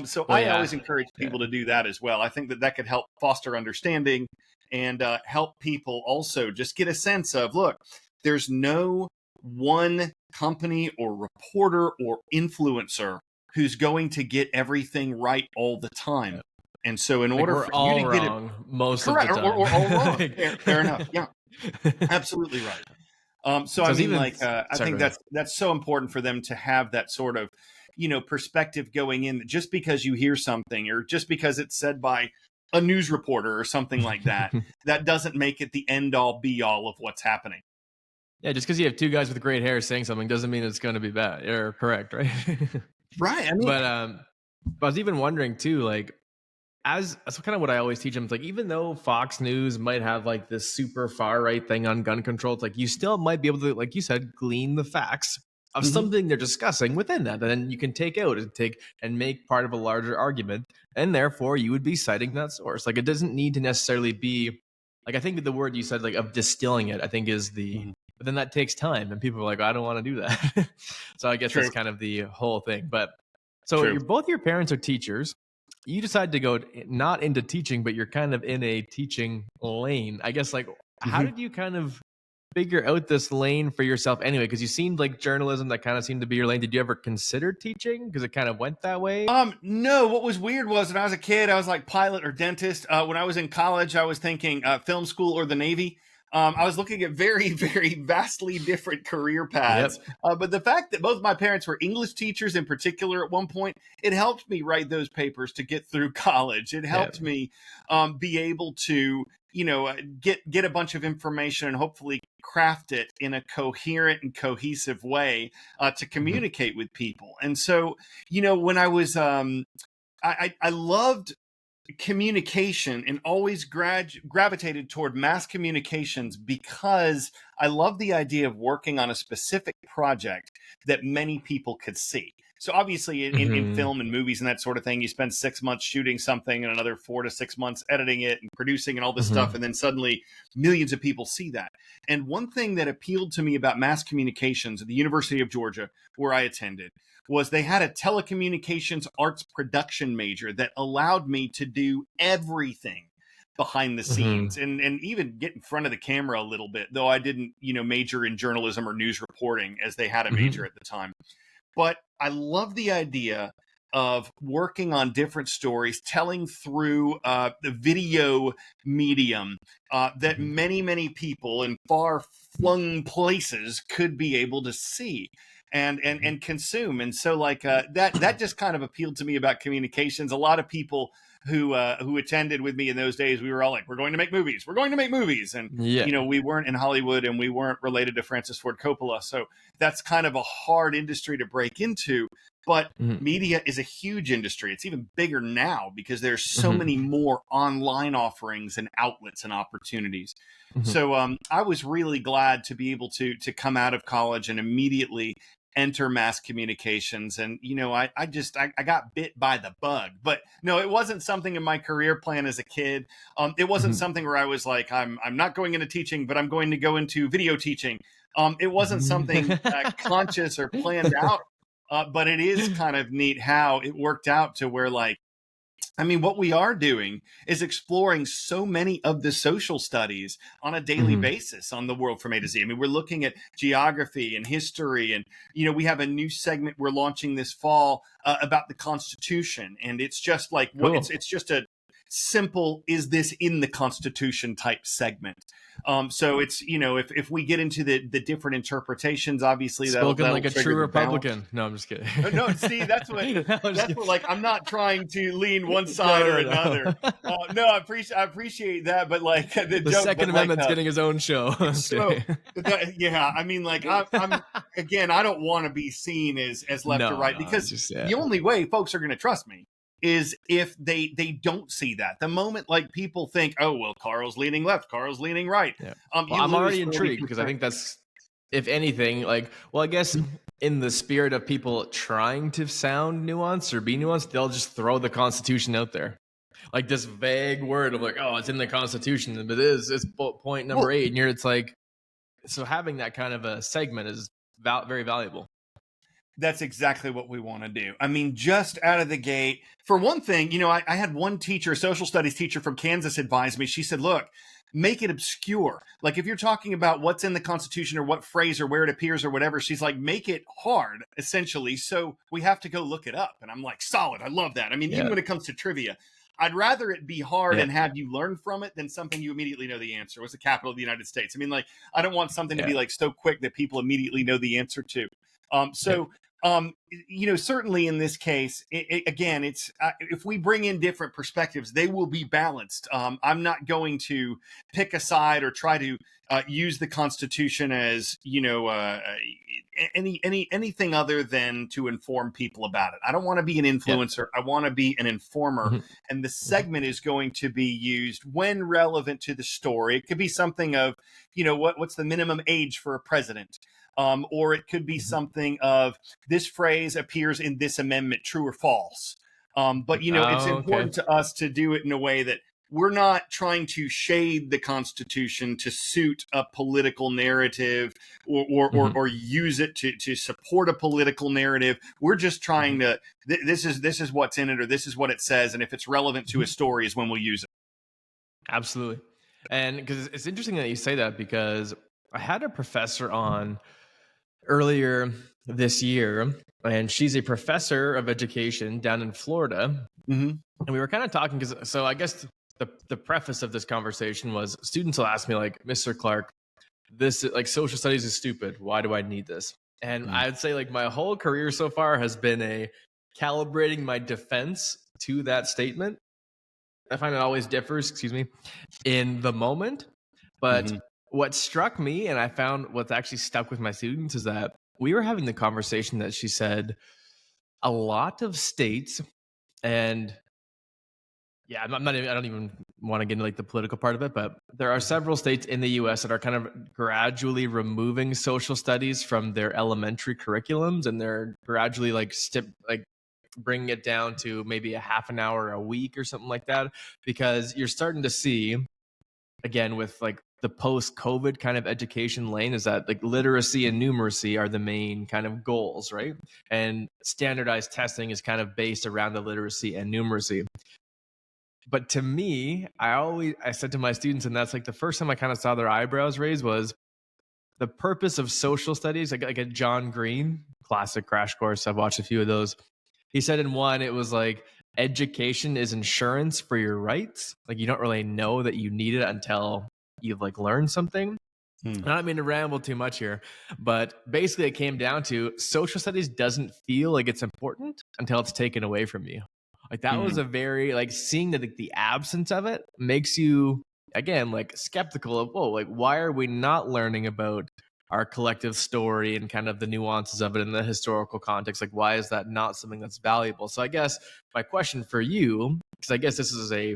So I always encourage people to do that as well. I think that could help foster understanding and help people also just get a sense of, look, there's no one company or reporter or influencer who's going to get everything right all the time. And so in order we're for all you to get wrong most correct, of the time. or all wrong, fair enough. Yeah, absolutely right. So I mean, I think that's so important for them to have that sort of, perspective going in. Just because you hear something, or just because it's said by a news reporter or something like that, that doesn't make it the end all be all of what's happening. Yeah, just because you have two guys with great hair saying something doesn't mean it's going to be bad or correct, right? Right. I mean, but I was even wondering too, like, that's kind of what I always teach them. It's like, even though Fox News might have like this super far right thing on gun control, it's like you still might be able to, like you said, glean the facts of something they're discussing within that, and then you can take out and make part of a larger argument, and therefore you would be citing that source. Like, it doesn't need to necessarily be like, I think the word you said, like, of distilling it, I think is the. But then that takes time, and people are like, I don't want to do that. So I guess that's kind of the whole thing. But so both your parents are teachers. You decide to go not into teaching, but you're kind of in a teaching lane. I guess, like, how did you kind of figure out this lane for yourself anyway? Because you seemed like journalism, that kind of seemed to be your lane. Did you ever consider teaching? Because it kind of went that way? No. What was weird was when I was a kid, I was like pilot or dentist. When I was in college, I was thinking film school or the Navy. I was looking at very, very vastly different career paths. But the fact that both my parents were English teachers in particular at one point, it helped me write those papers to get through college. It helped me be able to, get a bunch of information and hopefully craft it in a coherent and cohesive way to communicate with people. And so, when I was, I loved communication and always gravitated toward mass communications because I love the idea of working on a specific project that many people could see. So obviously in film and movies and that sort of thing, you spend 6 months shooting something and another 4 to 6 months editing it and producing and all this stuff. And then suddenly millions of people see that. And one thing that appealed to me about mass communications at the University of Georgia, where I attended, was they had a telecommunications arts production major that allowed me to do everything behind the scenes and even get in front of the camera a little bit, though I didn't, major in journalism or news reporting as they had a major at the time. But I love the idea of working on different stories, telling through the video medium that many, many people in far-flung places could be able to see and consume. And so that just kind of appealed to me about communications. A lot of people who attended with me in those days, we were all like, we're going to make movies. And, we weren't in Hollywood and we weren't related to Francis Ford Coppola. So that's kind of a hard industry to break into. But media is a huge industry. It's even bigger now because there's so many more online offerings and outlets and opportunities. So I was really glad to be able to come out of college and immediately enter mass communications. And, I got bit by the bug. But no, it wasn't something in my career plan as a kid. It wasn't something where I was like, I'm not going into teaching, but I'm going to go into video teaching. It wasn't something conscious or planned out. But it is kind of neat how it worked out to where, what we are doing is exploring so many of the social studies on a daily basis on the world from A to Z. We're looking at geography and history, and, we have a new segment we're launching this fall about the Constitution. And it's just like, it's just a simple, is this in the Constitution type segment. So it's, if we get into the different interpretations, obviously that'll like a true Republican. No, I'm just kidding. No, see, that's what I'm not trying to lean one side or another. No, I appreciate that, but the joke, Second Amendment's getting his own show. Yeah, I'm again, I don't want to be seen as left or right, because the only way folks are going to trust me is if they don't see that. The moment like people think, oh well, Carl's leaning left, Carl's leaning right. Yeah. You I'm already lose intrigued because I think that's, if anything, like, well, I guess in the spirit of people trying to sound nuanced or be nuanced, they'll just throw the Constitution out there. Like this vague word of like, oh, it's in the Constitution, but it's point number 8, and it's like, so having that kind of a segment is very valuable. That's exactly what we want to do. I mean, just out of the gate, for one thing, you know, I had one teacher, a social studies teacher from Kansas, advise me. She said, look, make it obscure. Like if you're talking about what's in the Constitution or what phrase or where it appears or whatever, she's like, make it hard, essentially. So we have to go look it up. And I'm like, solid. I love that. I mean, even when it comes to trivia, I'd rather it be hard and have you learn from it than something you immediately know the answer. What's the capital of the United States? I mean, like, I don't want something to be like so quick that people immediately know the answer to. You know, certainly in this case, again, it's if we bring in different perspectives, they will be balanced. I'm not going to pick a side or try to use the Constitution as, you know, anything other than to inform people about it. I don't want to be an influencer. I want to be an informer. And the segment is going to be used when relevant to the story. It could be something of, you know, what's the minimum age for a president? Or it could be something of this phrase appears in this amendment, true or false. But, you know, it's important to us to do it in a way that we're not trying to shade the Constitution to suit a political narrative or use it to support a political narrative. We're just trying to, this is what's in it, or this is what it says. And if it's relevant to a story is when we'll use it. Absolutely. And because it's interesting that you say that, because I had a professor on earlier this year, and she's a professor of education down in Florida. And we were kind of talking because, so I guess the preface of this conversation was students will ask me like, Mr. Clark, this like social studies is stupid. Why do I need this? And I'd say like my whole career so far has been a calibrating my defense to that statement. I find it always differs, in the moment. But what struck me, and I found what's actually stuck with my students, is that we were having the conversation that she said a lot of states, and I don't even want to get into like the political part of it, but there are several states in the US that are kind of gradually removing social studies from their elementary curriculums, and they're gradually like bringing it down to maybe a half an hour a week or something like that, because you're starting to see, again, with like the post-COVID kind of education lane, is that like literacy and numeracy are the main kind of goals, right? And standardized testing is kind of based around the literacy and numeracy. But to me, I said to my students, and that's like the first time I kind of saw their eyebrows raised, was the purpose of social studies, like a John Green, classic crash course. I've watched a few of those. He said in one, it was like, education is insurance for your rights. Like you don't really know that you need it until you've like learned something. I don't mean to ramble too much here, but basically it came down to social studies doesn't feel like it's important until it's taken away from you. Like that was a very, like, seeing that like, the absence of it makes you, again, like skeptical of, whoa, like why are we not learning about our collective story and kind of the nuances of it in the historical context? Like, why is that not something that's valuable? So I guess my question for you, because I guess this is a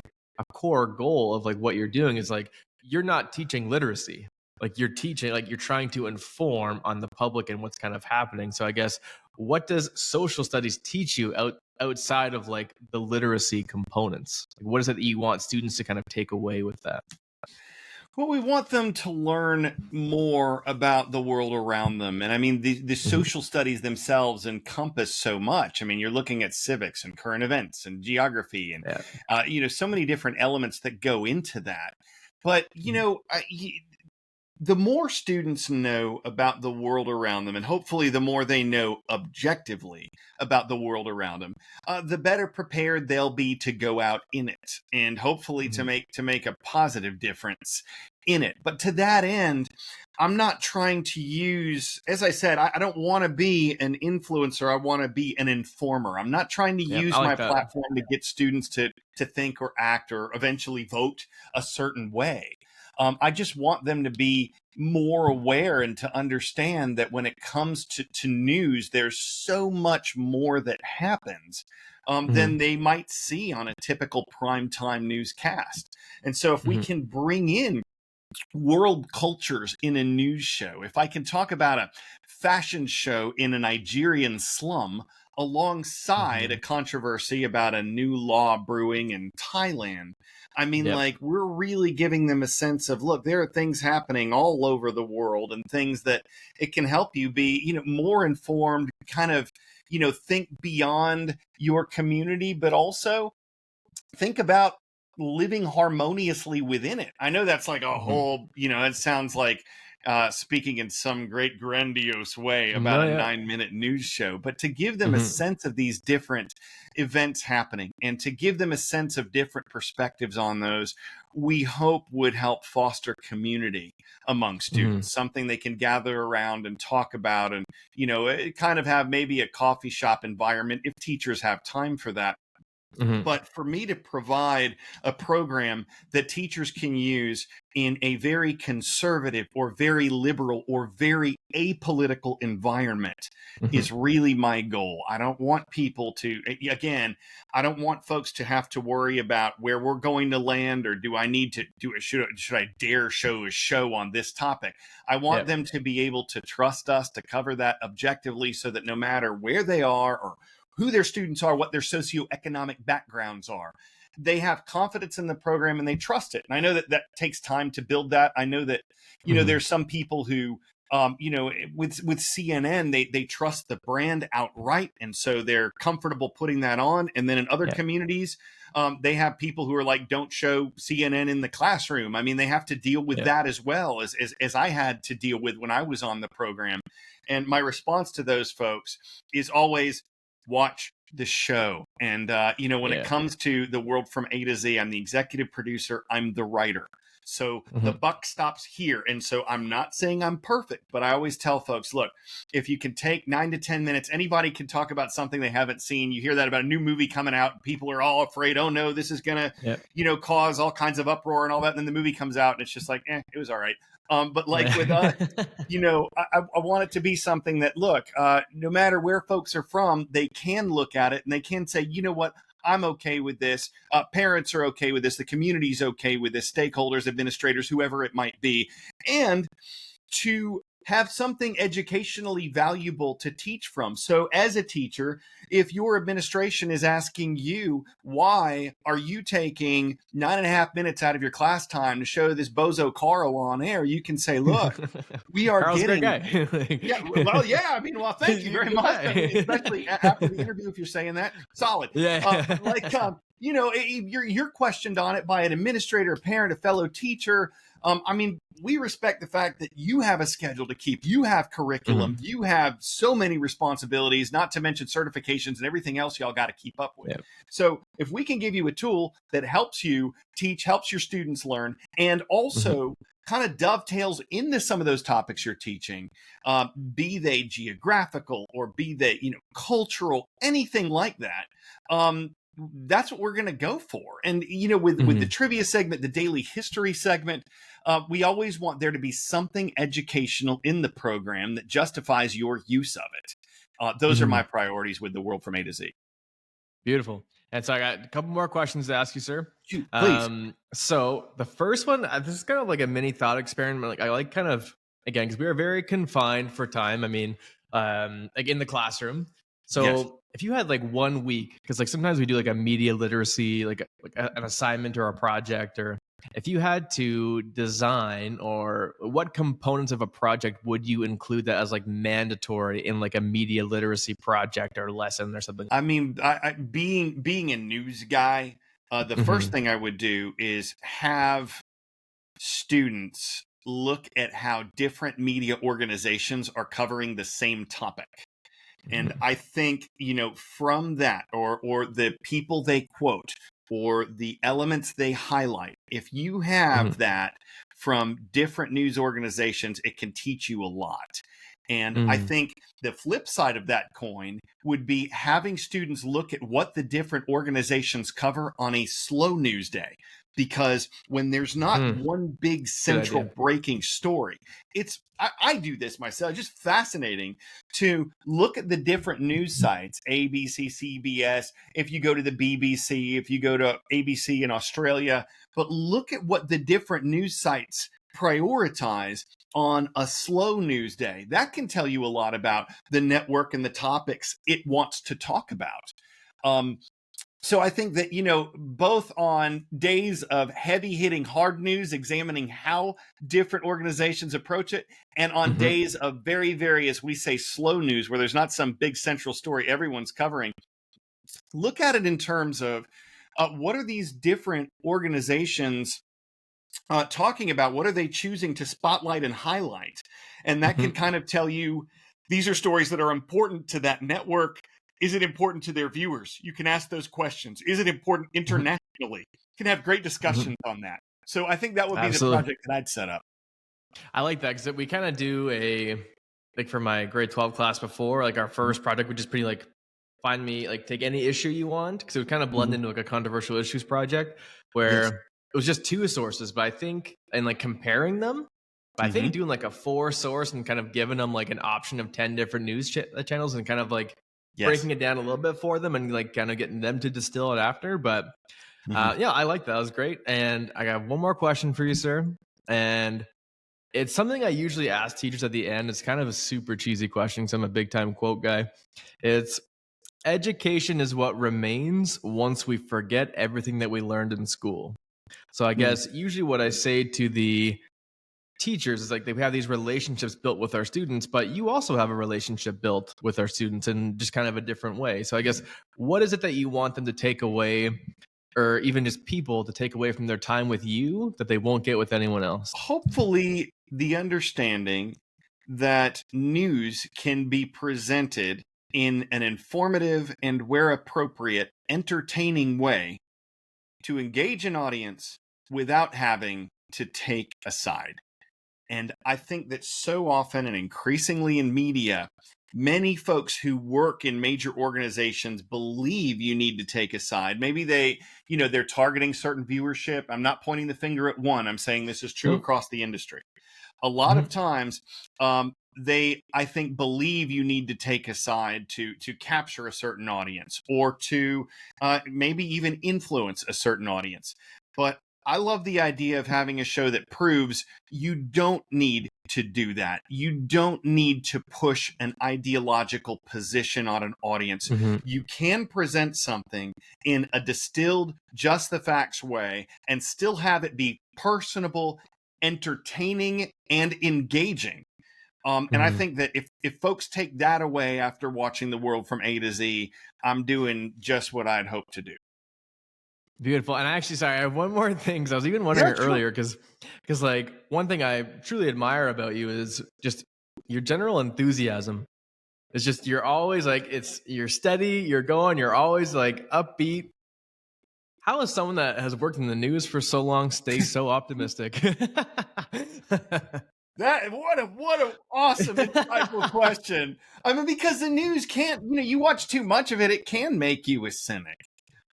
core goal of like what you're doing, is like, you're not teaching literacy. Like you're teaching, like you're trying to inform on the public and what's kind of happening. So I guess, what does social studies teach you outside of like the literacy components? Like, what is it that you want students to kind of take away with that? Well, we want them to learn more about the world around them. And I mean, the social studies themselves encompass so much. I mean, you're looking at civics and current events and geography and, you know, so many different elements that go into that. But, you know, the more students know about the world around them, and hopefully the more they know objectively about the world around them, the better prepared they'll be to go out in it, and hopefully to make a positive difference in it. But to that end, I'm not trying to use, as I said, I don't want to be an influencer. I want to be an informer. I'm not trying to use my platform to get students to think or act or eventually vote a certain way. I just want them to be more aware and to understand that when it comes to news, there's so much more that happens than they might see on a typical primetime newscast. And so if we can bring in world cultures in a news show, if I can talk about a fashion show in a Nigerian slum alongside a controversy about a new law brewing in Thailand, I mean, like, we're really giving them a sense of, look, there are things happening all over the world and things that it can help you be, more informed, kind of, think beyond your community, but also think about living harmoniously within it. I know that's like a whole, it sounds like speaking in some great grandiose way about a 9-minute news show, but to give them a sense of these different events happening and to give them a sense of different perspectives on those, we hope would help foster community among students, something they can gather around and talk about, and, kind of have maybe a coffee shop environment if teachers have time for that. But for me to provide a program that teachers can use in a very conservative or very liberal or very apolitical environment is really my goal. I don't want people to, again, I don't want folks to have to worry about where we're going to land, or do I need to do it? Should I dare show a show on this topic? I want them to be able to trust us to cover that objectively, so that no matter where they are or who their students are, what their socioeconomic backgrounds are, they have confidence in the program and they trust it. And I know that takes time to build that. I know that, there's some people who, with CNN, they trust the brand outright. And so they're comfortable putting that on. And then in other communities, they have people who are like, don't show CNN in the classroom. I mean, they have to deal with that as well as I had to deal with when I was on the program. And my response to those folks is always, watch the show. And, when it comes to the world from A to Z, I'm the executive producer, I'm the writer. So the buck stops here. And so I'm not saying I'm perfect, but I always tell folks, look, if you can take 9 to 10 minutes, anybody can talk about something they haven't seen. You hear that about a new movie coming out, people are all afraid, oh no, this is going to, cause all kinds of uproar and all that. And then the movie comes out and it's just like, it was all right. But like with us, I want it to be something that, look, no matter where folks are from, they can look at it and they can say, you know what, I'm okay with this. Parents are okay with this. The community's okay with this. Stakeholders, administrators, whoever it might be. And to have something educationally valuable to teach from. So as a teacher, if your administration is asking you, why are you taking 9.5 minutes out of your class time to show this bozo Carl on air, you can say, look, we are Carl's getting... a great guy. Thank you very much. Especially after the interview, if you're saying that, solid. You're questioned on it by an administrator, a parent, a fellow teacher. We respect the fact that you have a schedule to keep, you have curriculum, you have so many responsibilities, not to mention certifications and everything else y'all got to keep up with. So if we can give you a tool that helps you teach, helps your students learn, and also kind of dovetails into some of those topics you're teaching, be they geographical or be they, cultural, anything like that, that's what we're going to go for. And, with the trivia segment, the daily history segment, we always want there to be something educational in the program that justifies your use of it. Those are my priorities with the world from A to Z. Beautiful. And so I got a couple more questions to ask you, sir. Shoot, please. So the first one, this is kind of like a mini thought experiment. Like I like kind of, again, because we are very confined for time. I mean, like in the classroom. So if you had like 1 week, because like sometimes we do like a media literacy, like an assignment or a project, or if you had to design, or what components of a project would you include that as like mandatory in like a media literacy project or lesson or something? I mean, being a news guy, the first thing I would do is have students look at how different media organizations are covering the same topic. And I think, from that, or the people they quote, or the elements they highlight, if you have that from different news organizations, it can teach you a lot. And I think the flip side of that coin would be having students look at what the different organizations cover on a slow news day. because when there's not one big Good central idea. breaking story, I do this myself. It's just fascinating to look at the different news sites, ABC, CBS, if you go to the BBC, if you go to ABC in Australia, but look at what the different news sites prioritize on a slow news day. That can tell you a lot about the network and the topics it wants to talk about. So I think that, both on days of heavy hitting hard news, examining how different organizations approach it, and on days of very, very, as we say, slow news, where there's not some big central story everyone's covering, look at it in terms of what are these different organizations talking about? What are they choosing to spotlight and highlight? And that can kind of tell you, these are stories that are important to that network. Is it important to their viewers? You can ask those questions. Is it important internationally? You can have great discussions on that. So I think that would be the Absolutely. project that I'd set up. I like that because we kind of do like for my grade 12 class before, like our first project, which is pretty like find me, like take any issue you want. Cause it would kind of blend into like a controversial issues project where Yes. it was just two sources, but I think, and like comparing them, but I think doing like a 4 source and kind of giving them like an option of 10 different news channels and kind of like breaking it down a little bit for them and like kind of getting them to distill it after. But yeah, I like that. That was great. And I got one more question for you, sir. And it's something I usually ask teachers at the end. It's kind of a super cheesy question because I'm a big time quote guy. It's education is what remains once we forget everything that we learned in school. So I guess usually what I say to the teachers is like they have these relationships built with our students, but you also have a relationship built with our students in just kind of a different way. So I guess what is it that you want them to take away, or even just people to take away from their time with you that they won't get with anyone else? Hopefully, the understanding that news can be presented in an informative and, where appropriate, entertaining way to engage an audience without having to take a side. And I think that so often and increasingly in media, many folks who work in major organizations believe you need to take a side. Maybe they're targeting certain viewership. I'm not pointing the finger at one. I'm saying this is true across the industry. A lot of times, they, I think, believe you need to take a side to capture a certain audience or to maybe even influence a certain audience. But I love the idea of having a show that proves you don't need to do that. You don't need to push an ideological position on an audience. You can present something in a distilled, just the facts way and still have it be personable, entertaining, and engaging. And I think that if folks take that away after watching The World from A to Z, I'm doing just what I'd hoped to do. Beautiful. And actually, sorry, I have one more thing. Cause I was even wondering earlier, because like one thing I truly admire about you is just your general enthusiasm. It's just, you're always like, you're steady, you're going, you're always like upbeat. How is someone that has worked in the news for so long stay so optimistic? What an awesome, insightful question. I mean, because the news can't, you watch too much of it, it can make you a cynic.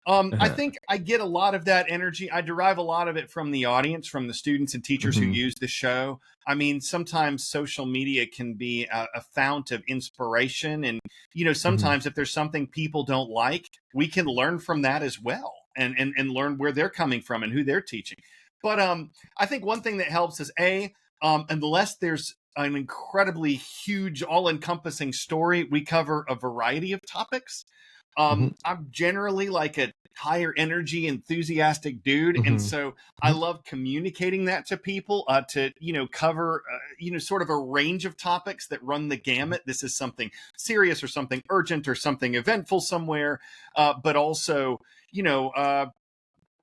I think I get a lot of that energy. I derive a lot of it from the audience, from the students and teachers who use the show. I mean, sometimes social media can be a fount of inspiration. And, sometimes if there's something people don't like, we can learn from that as well and learn where they're coming from and who they're teaching. But I think one thing that helps is unless there's an incredibly huge, all-encompassing story, we cover a variety of topics. I'm generally like a higher energy, enthusiastic dude. And so I love communicating that to people to, cover, sort of a range of topics that run the gamut. This is something serious or something urgent or something eventful somewhere, but also,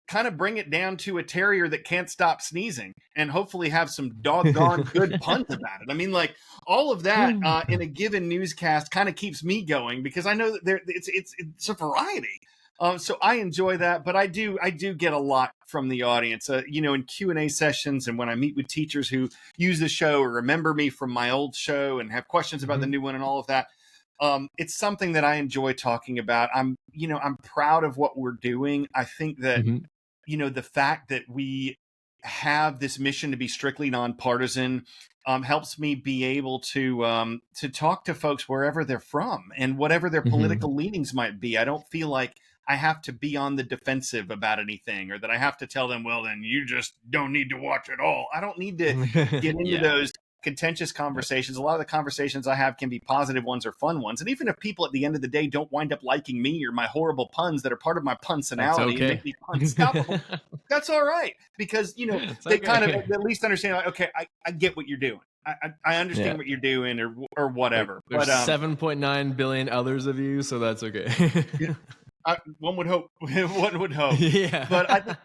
kind of bring it down to a terrier that can't stop sneezing and hopefully have some doggone good puns about it. I mean, like all of that in a given newscast kind of keeps me going because I know that it's a variety. So I enjoy that, but I do get a lot from the audience, in Q&A sessions and when I meet with teachers who use the show or remember me from my old show and have questions about the new one and all of that. It's something that I enjoy talking about. I'm proud of what we're doing. I think that, the fact that we have this mission to be strictly nonpartisan helps me be able to talk to folks wherever they're from and whatever their political leanings might be. I don't feel like I have to be on the defensive about anything, or that I have to tell them, well, then you just don't need to watch at all. I don't need to get into those contentious conversations. A lot of the conversations I have can be positive ones or fun ones. And even if people at the end of the day don't wind up liking me or my horrible puns that are part of my punsonality and make me unstoppable, that's all right. Because, they kind of at least understand, like, okay, I get what you're doing. I understand what you're doing, or whatever. There's 7.9 billion others of you, so that's okay. One would hope. One would hope. Yeah. But I think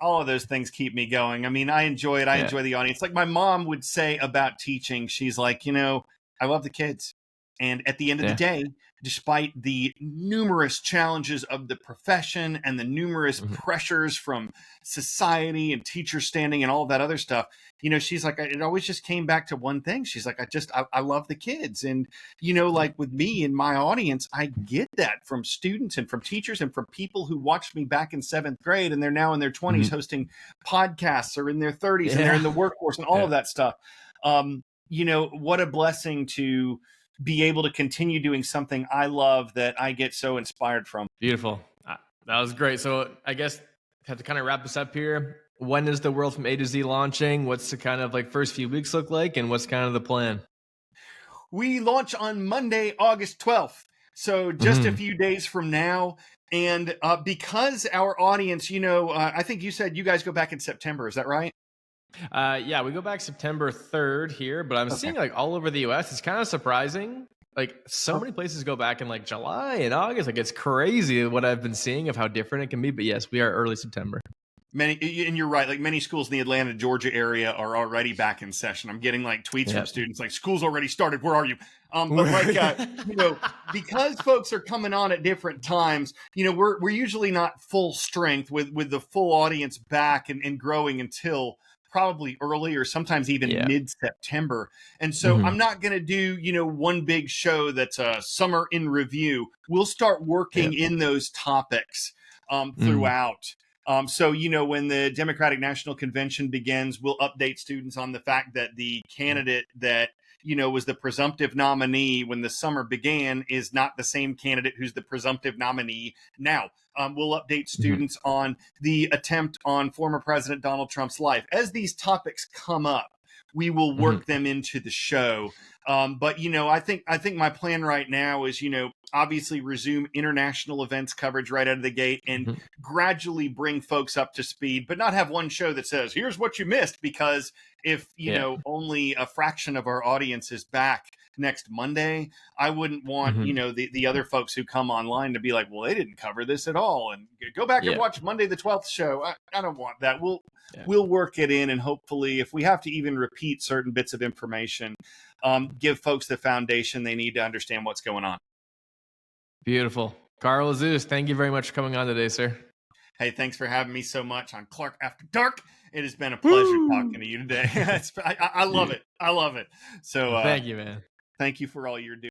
all of those things keep me going. I mean, I enjoy it. I enjoy the audience. Like my mom would say about teaching, she's like, I love the kids. And at the end of the day, despite the numerous challenges of the profession and the numerous pressures from society and teacher standing and all of that other stuff, she's like, it always just came back to one thing. She's like, I love the kids. And, like with me and my audience, I get that from students and from teachers and from people who watched me back in 7th grade and they're now in their 20s hosting podcasts, or in their 30s and they're in the workforce and all of that stuff. What a blessing to be able to continue doing something I love that I get so inspired from. Beautiful. That was great. So I guess have to kind of wrap this up here. When is the World from A to Z launching? What's the kind of first few weeks look like, and what's kind of the plan? We launch on Monday, August 12th. So just a few days from now. And because our audience, I think you said you guys go back in September. Is that right? Yeah, we go back September 3rd here, but I'm seeing all over the US. It's kind of surprising. So many places go back in July and August. It's crazy what I've been seeing of how different it can be. But yes, we are early September. And you're right. Many schools in the Atlanta, Georgia area are already back in session. I'm getting tweets from students school's already started. Where are you? But because folks are coming on at different times, we're usually not full strength with the full audience back and growing until probably early or sometimes even mid-September. And so I'm not going to do, one big show that's a summer in review. We'll start working in those topics throughout. So, when the Democratic National Convention begins, we'll update students on the fact that the candidate that, was the presumptive nominee when the summer began is not the same candidate who's the presumptive nominee now. We'll update students on the attempt on former President Donald Trump's life. As these topics come up, we will work them into the show. But, I think my plan right now is, obviously resume international events coverage right out of the gate and gradually bring folks up to speed, but not have one show that says, here's what you missed, because if, only a fraction of our audience is back next Monday, I wouldn't want, the other folks who come online to be like, well, they didn't cover this at all. And go back and watch Monday the 12th show. I don't want that. We'll work it in, and hopefully if we have to even repeat certain bits of information, give folks the foundation they need to understand what's going on. Beautiful. Carl Azuz, thank you very much for coming on today, sir. Hey, thanks for having me so much on Clark After Dark. It has been a pleasure talking to you today. I love it. I love it. So thank you, man. Thank you for all you're doing.